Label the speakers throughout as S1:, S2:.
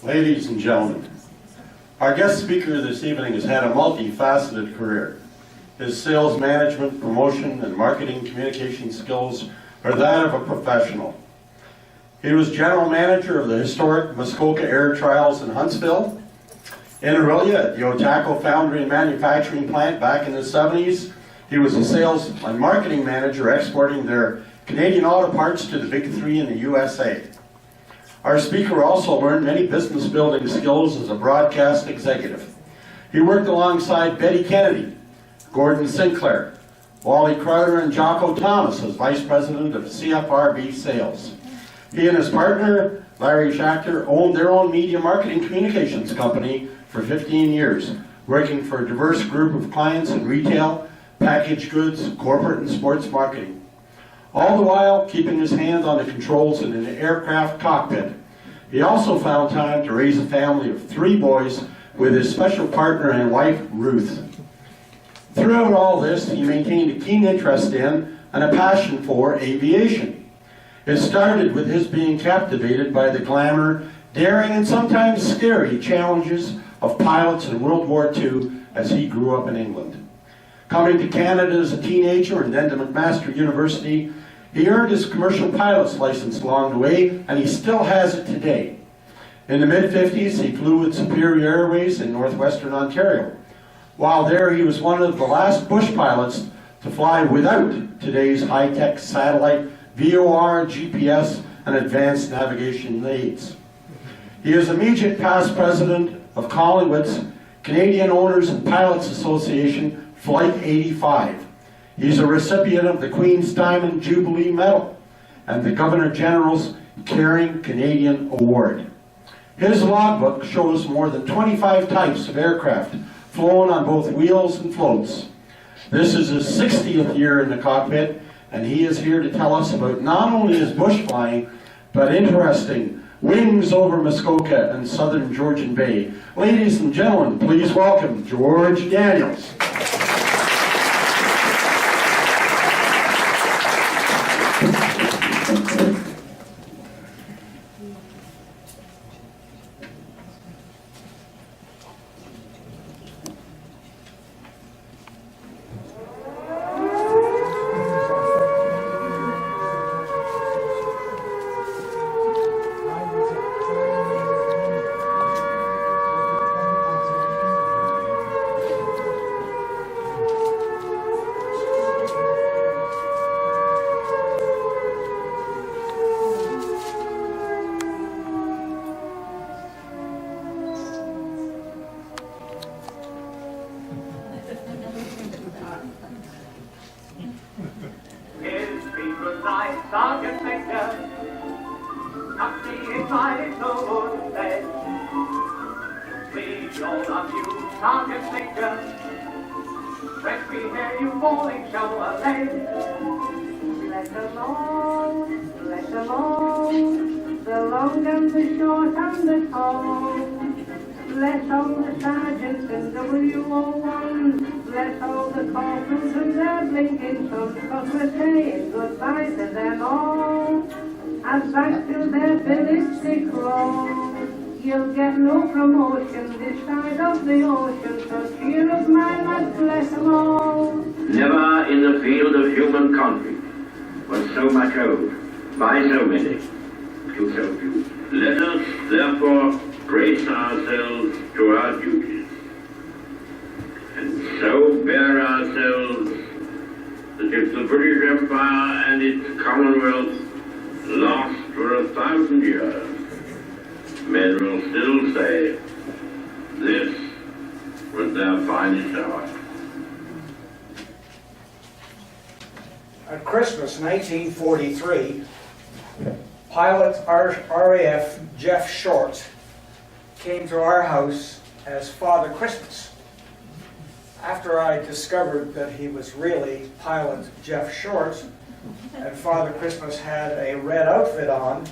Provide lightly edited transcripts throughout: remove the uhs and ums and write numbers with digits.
S1: Ladies and gentlemen, our guest speaker this evening has had a multifaceted career. His sales management, promotion, and marketing communication skills are that of a professional. He was general manager of the historic Muskoka Air Trials in Huntsville. In Aurelia at the Otago Foundry and Manufacturing Plant back in the 70s, he was a sales and marketing manager exporting their Canadian auto parts to the Big Three in the USA. Our speaker also learned many business building skills as a broadcast executive. He worked alongside Betty Kennedy, Gordon Sinclair, Wally Crowder, and Jocko Thomas as Vice President of CFRB Sales. He and his partner, Larry Schachter, owned their own media marketing communications company for 15 years, working for a diverse group of clients in retail, packaged goods, corporate, and sports marketing. All the while keeping his hand on the controls in an aircraft cockpit. He also found time to raise a family of 3 boys with his special partner and wife, Ruth. Throughout all this, he maintained a keen interest in and a passion for aviation. It started with his being captivated by the glamour, daring, and sometimes scary challenges of pilots in World War II as he grew up in England. Coming to Canada as a teenager and then to McMaster University, he earned his commercial pilot's license along the way, and he still has it today. In the mid-50s, he flew with Superior Airways in northwestern Ontario. While there, he was one of the last bush pilots to fly without today's high-tech satellite, VOR, GPS, and advanced navigation aids. He is immediate past president of Collingwood's Canadian Owners and Pilots Association Flight 85. He's a recipient of the Queen's Diamond Jubilee Medal and the Governor-General's Caring Canadian Award. His logbook shows more than 25 types of aircraft flown on both wheels and floats. This is his 60th year in the cockpit, and he is here to tell us about not only his bush flying, but interesting wings over Muskoka and southern Georgian Bay. Ladies and gentlemen, please welcome George Daniels.
S2: You'll get no promotion this side of the ocean, so cheer up, my lads, bless them all.
S3: Never in the field of human conflict was so much owed by so many to so few. Let us therefore brace ourselves to our duties, and so bear ourselves that if the British Empire and its Commonwealth last for 1,000 years, men will still say, this was their finest hour.
S4: At Christmas 1943, pilot RAF Jeff Short came to our house as Father Christmas. After I discovered that he was really pilot Jeff Short and Father Christmas had a red outfit on,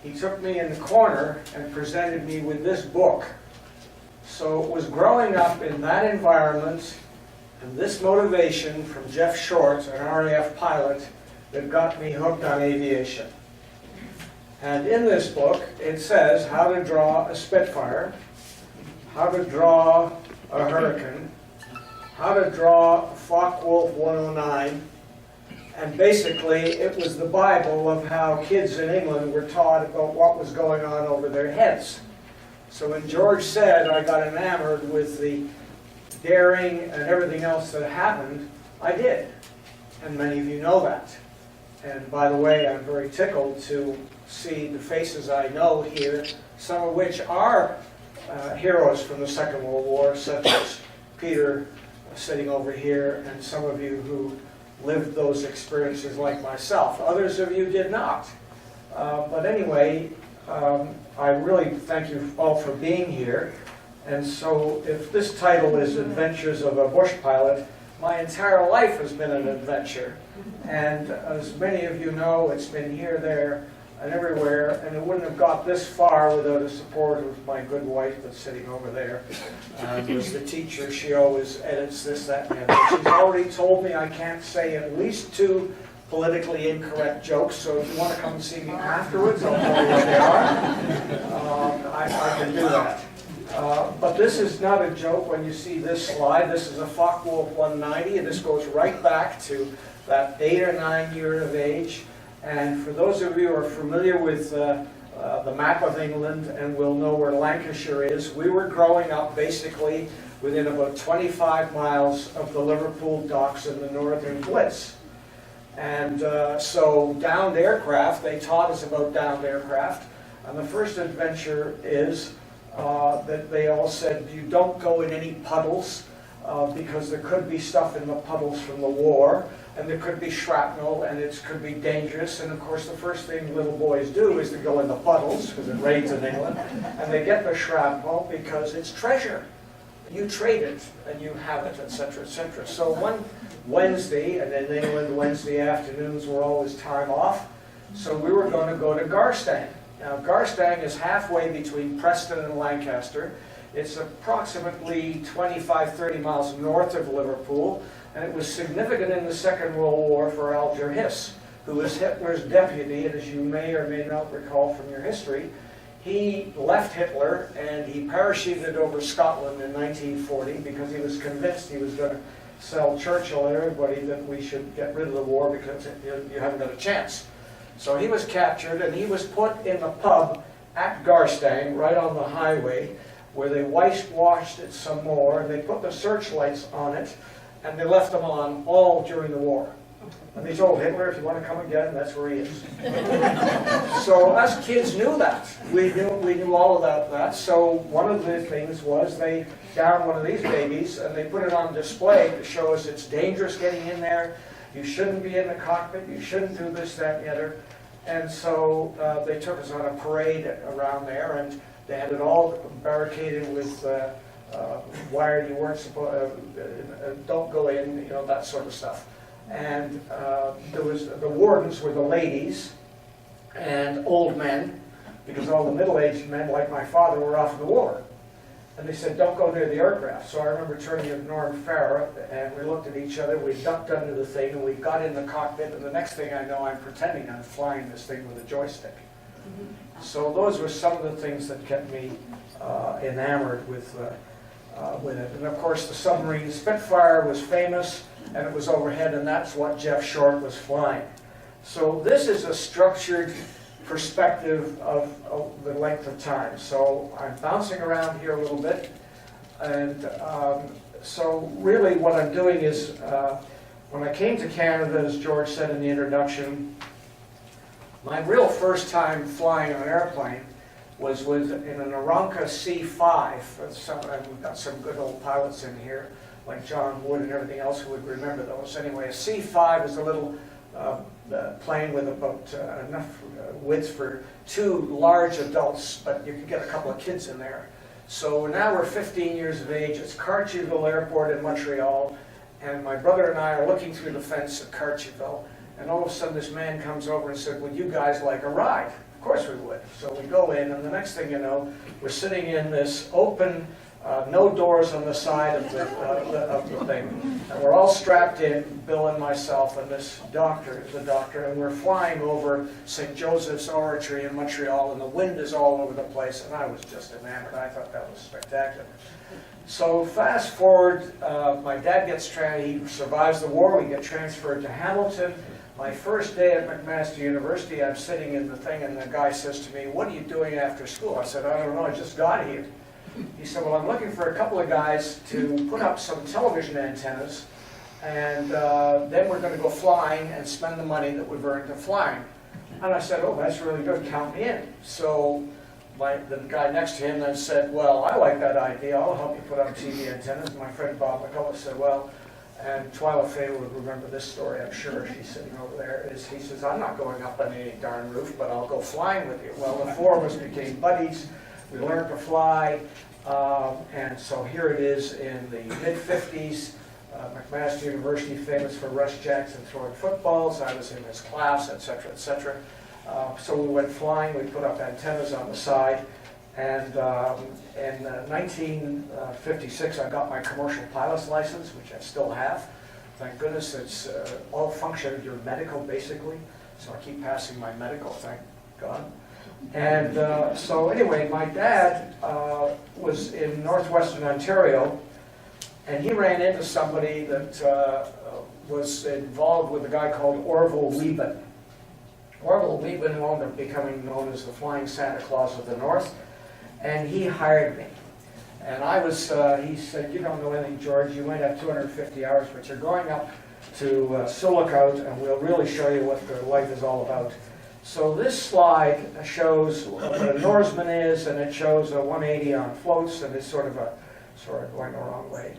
S4: he took me in the corner and presented me with this book. So it was growing up in that environment and this motivation from Jeff Short, an RAF pilot, that got me hooked on aviation. And in this book, it says how to draw a Spitfire, how to draw a Hurricane, how to draw a Focke-Wulf 109, and basically it was the Bible of how kids in England were taught about what was going on over their heads. So when George said I got enamored with the daring and everything else that happened, I did. And many of you know that. And by the way, I'm very tickled to see the faces I know here, some of which are heroes from the Second World War, such as Peter sitting over here, and some of you who lived those experiences like myself. Others of you did not. But anyway, I really thank you all for being here. And so if this title is Adventures of a Bush Pilot, my entire life has been an adventure. And as many of you know, it's been here, there, and everywhere, and it wouldn't have got this far without the support of my good wife that's sitting over there. Who's the teacher. She always edits this, that, and the other. She's already told me I can't say at least 2 politically incorrect jokes, so if you want to come and see me afterwards, I'll tell you what they are. I can do that. But this is not a joke when you see this slide. This is a Focke-Wulf 190, and this goes right back to that 8 or 9 years of age. And for those of you who are familiar with the map of England and will know where Lancashire is, we were growing up basically within about 25 miles of the Liverpool docks in the Northern Blitz. And so downed aircraft, they taught us about downed aircraft. And the first adventure is that they all said, you don't go in any puddles because there could be stuff in the puddles from the war, and there could be shrapnel, and it could be dangerous. And of course the first thing little boys do is to go in the puddles, because it rains in England, and they get the shrapnel because it's treasure. You trade it, and you have it, etc., etc. So one Wednesday, and in England Wednesday afternoons were always time off, so we were going to go to Garstang. Now Garstang is halfway between Preston and Lancaster. It's approximately 25-30 miles north of Liverpool, and it was significant in the Second World War for Alger Hiss, who was Hitler's deputy, and as you may or may not recall from your history, he left Hitler and he parachuted over Scotland in 1940 because he was convinced he was going to sell Churchill and everybody that we should get rid of the war because you haven't got a chance. So he was captured and he was put in the pub at Garstang, right on the highway, where they whitewashed it some more, and they put the searchlights on it, and they left them on all during the war. And they told Hitler, if you want to come again, that's where he is. So us kids knew that. We knew all about that. So one of the things was they downed one of these babies, and they put it on display to show us it's dangerous getting in there. You shouldn't be in the cockpit. You shouldn't do this, that, and the other. And so they took us on a parade around there, and they had it all barricaded with wired, you weren't supposed, don't go in, you know, that sort of stuff. And there was, the wardens were the ladies and old men, because all the middle-aged men, like my father, were off in the war. And they said, don't go near the aircraft. So I remember turning to Norm Farrer, and we looked at each other, we ducked under the thing, and we got in the cockpit, and the next thing I know, I'm pretending I'm flying this thing with a joystick. So those were some of the things that kept me enamored with it. And of course, the submarine Spitfire was famous, and it was overhead, and that's what Jeff Short was flying. So this is a structured perspective of the length of time. So I'm bouncing around here a little bit, and so really what I'm doing is, when I came to Canada, as George said in the introduction, my real first time flying an airplane was in an Aranca C5. We've got some good old pilots in here, like John Wood and everything else who would remember those. Anyway, a C5 is a little plane with about enough width for 2 large adults, but you could get a couple of kids in there. So now we're 15 years of age. It's Cartierville Airport in Montreal, and my brother and I are looking through the fence at Cartierville, and all of a sudden this man comes over and said, would you guys like a ride? Of course we would. So we go in, and the next thing you know, we're sitting in this open no doors on the side of the thing. And we're all strapped in, Bill and myself, and this doctor, and we're flying over St. Joseph's Oratory in Montreal, and the wind is all over the place, and I was just enamored. I thought that was spectacular. So fast forward, my dad gets he survives the war, we get transferred to Hamilton. My first day at McMaster University, I'm sitting in the thing, and the guy says to me, "What are you doing after school?" I said, "I don't know, I just got here." He said, "Well, I'm looking for a couple of guys to put up some television antennas, and then we're going to go flying and spend the money that we've earned to flying." And I said, "Oh, that's really good, count me in." So the guy next to him then said, "Well, I like that idea, I'll help you put up TV antennas." And my friend Bob McCullough said, "Well," and Twyla Faye would remember this story, I'm sure, she's sitting over there, he says, "I'm not going up on any darn roof, but I'll go flying with you." Well, the four of us became buddies. We learned to fly, and so here it is in the mid-50s. McMaster University, famous for Russ Jackson throwing footballs. I was in his class, etc., etc. So we went flying. We put up antennas on the side. And in 1956, I got my commercial pilot's license, which I still have. Thank goodness. It's all function of your medical, basically. So I keep passing my medical, thank God. And so anyway, my dad was in northwestern Ontario, and he ran into somebody that was involved with a guy called Orville Lieben. Orville Lieben wound up becoming known as the Flying Santa Claus of the North, and he hired me. And I was, he said, "You don't know anything, George, you might have 250 hours, but you're going up to Sulacout, and we'll really show you what the life is all about." So this slide shows what a Norseman is, and it shows a 180 on floats, and it's sort of going the wrong way.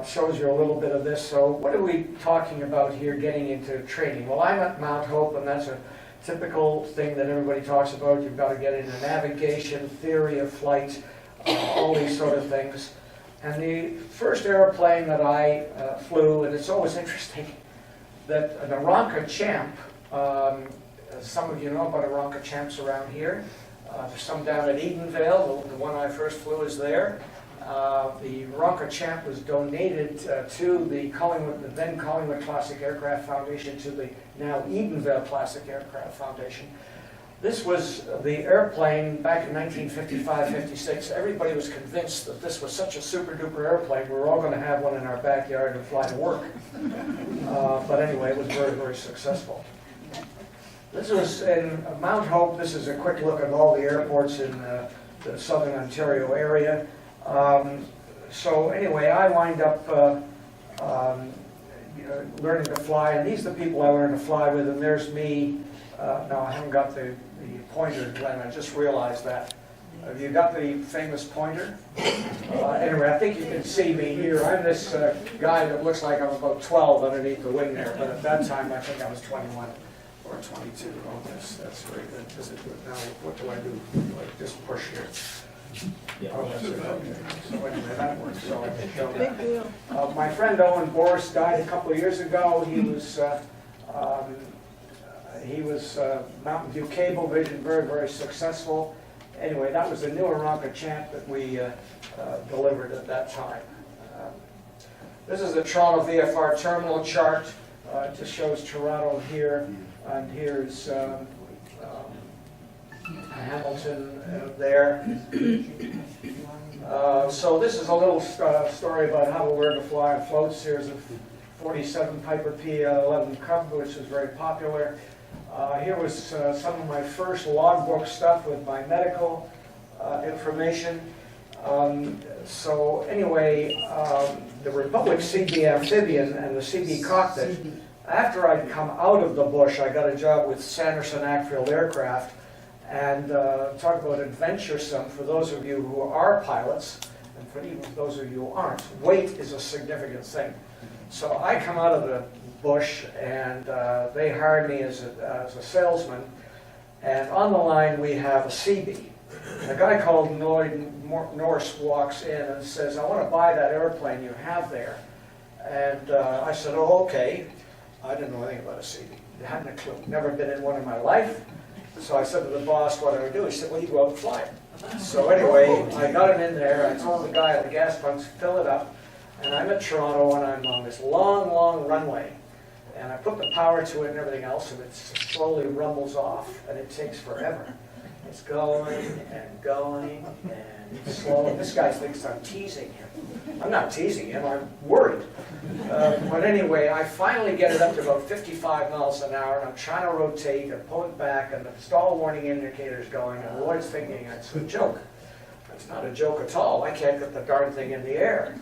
S4: Shows you a little bit of this. So what are we talking about here getting into training? Well, I'm at Mount Hope, and that's a typical thing that everybody talks about. You've got to get into navigation, theory of flight, all these sort of things. And the first airplane that I flew, and it's always interesting, that an Aranca Champ, some of you know about Aranca Champs around here. There's some down at Edenvale. The one I first flew is there. The Aranca Champ was donated to the then Collingwood Classic Aircraft Foundation, to the now Edenvale Classic Aircraft Foundation. This was the airplane back in 1955-56. Everybody was convinced that this was such a super-duper airplane, we were all going to have one in our backyard and fly to work. But anyway, it was very, very successful. This was in Mount Hope. This is a quick look at all the airports in the southern Ontario area. So anyway, I wind up learning to fly, and these are the people I learned to fly with, and there's me. No, I haven't got the pointer, Glenn, I just realized that. Have you got the famous pointer? Anyway, I think you can see me here. I'm this guy that looks like I'm about 12 underneath the wing there, but at that time I think I was 21 or 22. Oh, that's very good. Now, what do I do? Do I just push here? Yeah. Oh, that's it. Okay. So anyway, that works. So I can show that. Big deal. My friend Owen Boris died a couple of years ago. He was Mountain View Cablevision, very, very successful. Anyway, that was the new Aranca Champ that we delivered at that time. This is the Toronto VFR terminal chart. It just shows Toronto here, and here's Hamilton there. So this is a little story about how to learn to fly on floats. Here's a 47 Piper P11 Cub, which is very popular. Here was some of my first logbook stuff with my medical information. So anyway, the Republic CB Amphibian and the CB Cockpit, after I'd come out of the bush, I got a job with Sanderson Ackfield Aircraft. And talk about adventuresome, for those of you who are pilots, and for even those of you who aren't, weight is a significant thing. So I come out of the bush, and they hired me as a salesman. And on the line we have a CB. And a guy called Lloyd Norse walks in and says, "I want to buy that airplane you have there." And I said, "Oh, okay." I didn't know anything about a CB. I hadn't a clue. Never been in one in my life. So I said to the boss, what do I do? He said, well, you go out and fly it. So anyway, I got it in there. I told the guy at the gas pumps, fill it up. And I'm at Toronto, and I'm on this long, long runway. And I put the power to it and everything else, and it slowly rumbles off, and it takes forever. It's going and going and slow. This guy thinks I'm teasing him. I'm not teasing him, I'm worried. But anyway, I finally get it up to about 55 miles an hour, and I'm trying to rotate and pull it back, and the stall warning indicator's going, and Lloyd's thinking it's a joke. It's not a joke at all. I can't get the darn thing in the air.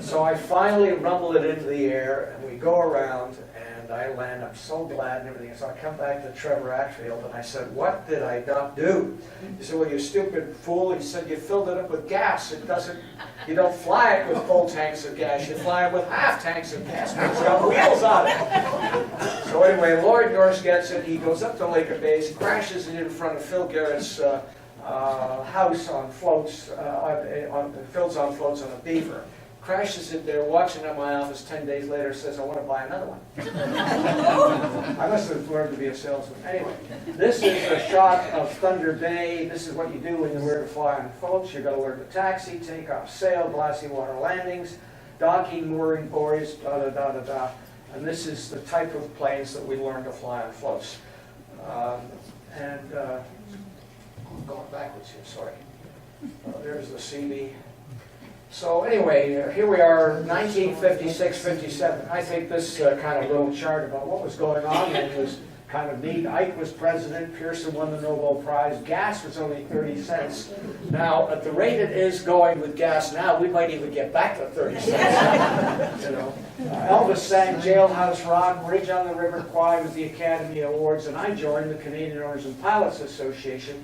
S4: So I finally rumble it into the air, and we go around, and I land. I'm so glad and everything. So I come back to Trevor Atfield, and I said, what did I not do? He said, well, you stupid fool. He said, you filled it up with gas. It doesn't, you don't fly it with full tanks of gas. You fly it with half tanks of gas. It's got wheels on it. So anyway, Lloyd Norris gets it. He goes up to Lake of Bays, crashes it in front of Phil Garrett's house on floats, Phil's on floats on a beaver. Crashes it there, walks into my office 10 days later, says, I want to buy another one. I must have learned to be a salesman. Anyway, this is a shot of Thunder Bay. This is what you do when you learn to fly on floats. You've got to learn to taxi, take off, sail, glassy water landings, docking, mooring, buoys, da-da-da-da-da. And this is the type of planes that we learn to fly on floats. I'm going backwards here, sorry. There's the CB. So anyway, here we are, 1956, 57. I think this kind of little chart about what was going on then was kind of neat. Ike was president, Pearson won the Nobel Prize, gas was only 30 cents. Now, at the rate it is going with gas now, we might even get back to 30 cents. You know, Elvis sang Jailhouse Rock, Bridge on the River Kwai with the Academy Awards, and I joined the Canadian Owners and Pilots Association.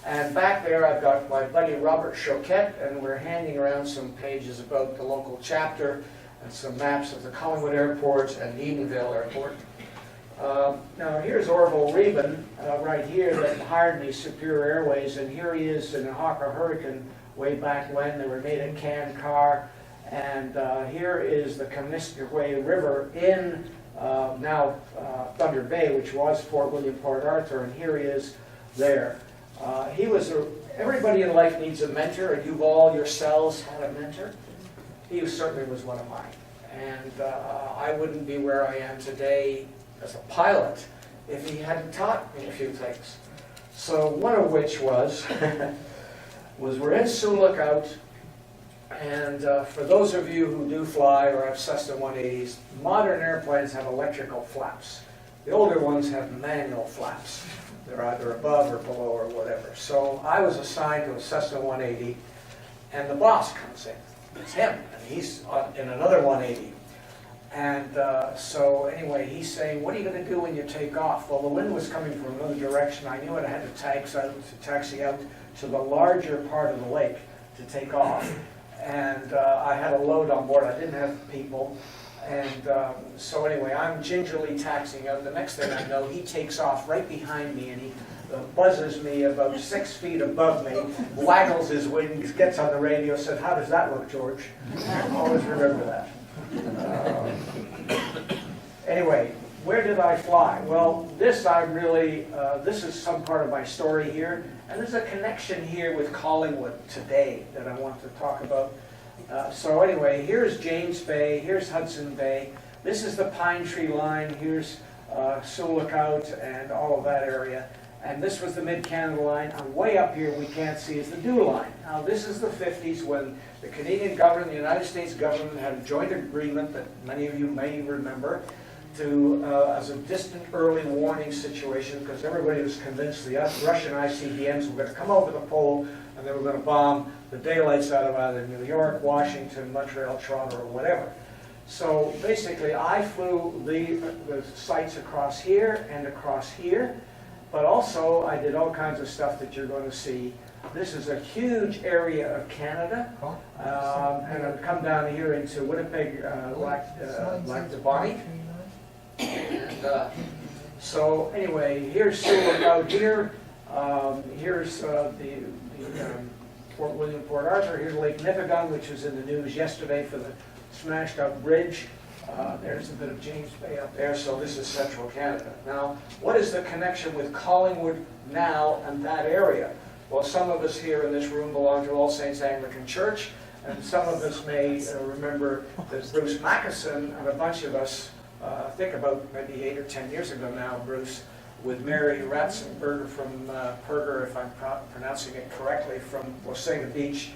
S4: And back there I've got my buddy Robert Choquette, and we're handing around some pages about the local chapter and some maps of the Collingwood Airport and Edenville Airport. Now here's Orville Reben right here that hired me, Superior Airways, and here he is in a Hawker Hurricane way back when. They were made in can car. And here is the Kaministiquia River in now Thunder Bay, which was Fort William, Port Arthur, and here he is there. He was everybody in life needs a mentor, and you've all yourselves had a mentor. He certainly was one of mine. And I wouldn't be where I am today as a pilot if he hadn't taught me a few things. So one of which was, we're in Sioux Lookout, and for those of you who do fly or have Cessna 180s, modern airplanes have electrical flaps. The older ones have manual flaps. They're either above or below or whatever. So I was assigned to a Cessna 180, and the boss comes in. It's him, and he's in another 180. And so anyway, he's saying, what are you going to do when you take off? Well, the wind was coming from another direction. I knew I had to taxi out to the larger part of the lake to take off. And I had a load on board. I didn't have people. And so anyway, I'm gingerly taxiing out. The next thing I know, he takes off right behind me, and he buzzes me about 6 feet above me, waggles his wings, gets on the radio, said, how does that look, George? Always remember that. Anyway, where did I fly? Well, this is some part of my story here, and there's a connection here with Collingwood today that I want to talk about. So anyway, here's James Bay, here's Hudson Bay, this is the Pine Tree Line, here's Sioux Lookout and all of that area, and this was the Mid-Canada Line, and way up here we can't see is the Dew Line. Now this is the 50s when the Canadian government, the United States government had a joint agreement that many of you may remember to, as a distant early warning situation, because everybody was convinced the Russian ICBMs were going to come over the pole and they were going to bomb the daylights out of either New York, Washington, Montreal, Toronto, or whatever. So basically, I flew the sites across here and across here, but also I did all kinds of stuff that you're going to see. This is a huge area of Canada, and I've come down here into Winnipeg, Lac du Bonnet. And so anyway, here's Sioux Lookout here. Here's the Fort William, Port Arthur. Here's Lake Nipigon, which was in the news yesterday for the smashed up bridge. There's a bit of James Bay up there, so this is central Canada. Now, what is the connection with Collingwood now and that area? Well, some of us here in this room belong to All Saints Anglican Church, and some of us may remember that Bruce Mackison and a bunch of us, I think about maybe 8 or 10 years ago now, Bruce, with Mary Ratzenberger from Perger, if I'm pronouncing it correctly, from Wasaga Beach.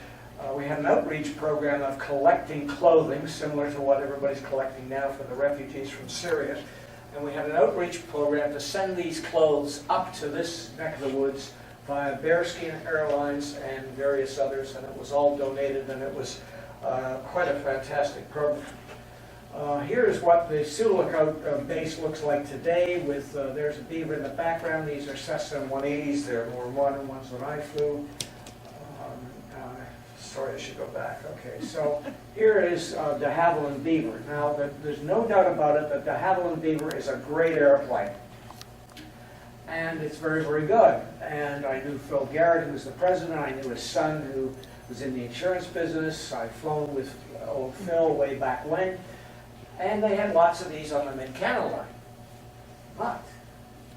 S4: We had an outreach program of collecting clothing, similar to what everybody's collecting now for the refugees from Syria. And we had an outreach program to send these clothes up to this neck of the woods via Bearskin Airlines and various others, and it was all donated, and it was quite a fantastic program. Here is what the Sioux Lookout base looks like today with, there's a beaver in the background. These are Cessna 180s. They're more modern ones than I flew. Sorry, I should go back. Okay, so here is de Havilland Beaver. Now, there's no doubt about it that de Havilland Beaver is a great airplane. And it's very, very good. And I knew Phil Garrett, who was the president. I knew his son, who was in the insurance business. I've flown with old Phil way back when. And they had lots of these on the Mid-Canada line. But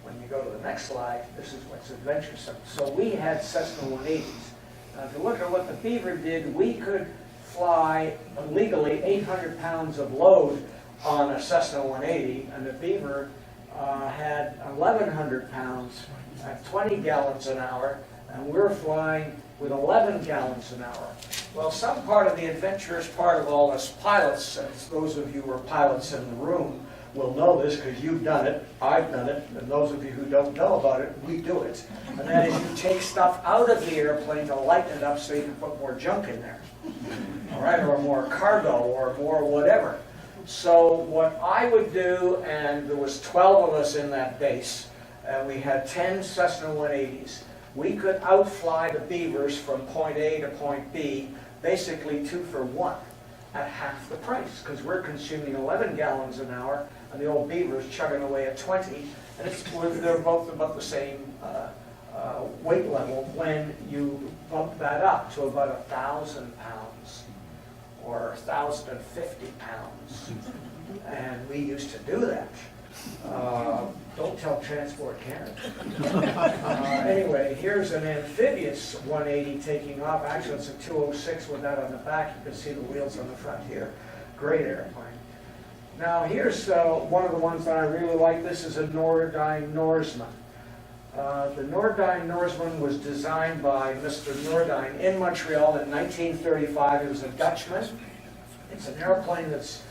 S4: when you go to the next slide, this is what's adventuresome. So we had Cessna 180s. Now, if you look at what the Beaver did, we could fly legally 800 pounds of load on a Cessna 180, and the Beaver had 1,100 pounds at 20 gallons an hour, and we're flying with 11 gallons an hour. Well, some part of the adventurous part of all us pilots, as those of you who are pilots in the room will know this because you've done it, I've done it, and those of you who don't know about it, we do it. And that is you take stuff out of the airplane to lighten it up so you can put more junk in there. All right, or more cargo, or more whatever. So what I would do, and there was 12 of us in that base, and we had 10 Cessna 180s, we could outfly the Beavers from point A to point B, basically 2 for 1 at half the price, because we're consuming 11 gallons an hour, and the old Beaver's chugging away at 20, and they're both about the same weight level when you bump that up to about 1,000 pounds or 1,050 pounds. And we used to do that. Don't tell Transport Canada. Anyway, here's an amphibious 180 taking off. Actually, it's a 206 with that on the back. You can see the wheels on the front here. Great airplane. Now, here's one of the ones that I really like. This is a Nordine Norseman. The Nordine Norseman was designed by Mr. Nordine in Montreal in 1935. He was a Dutchman. It's an airplane that's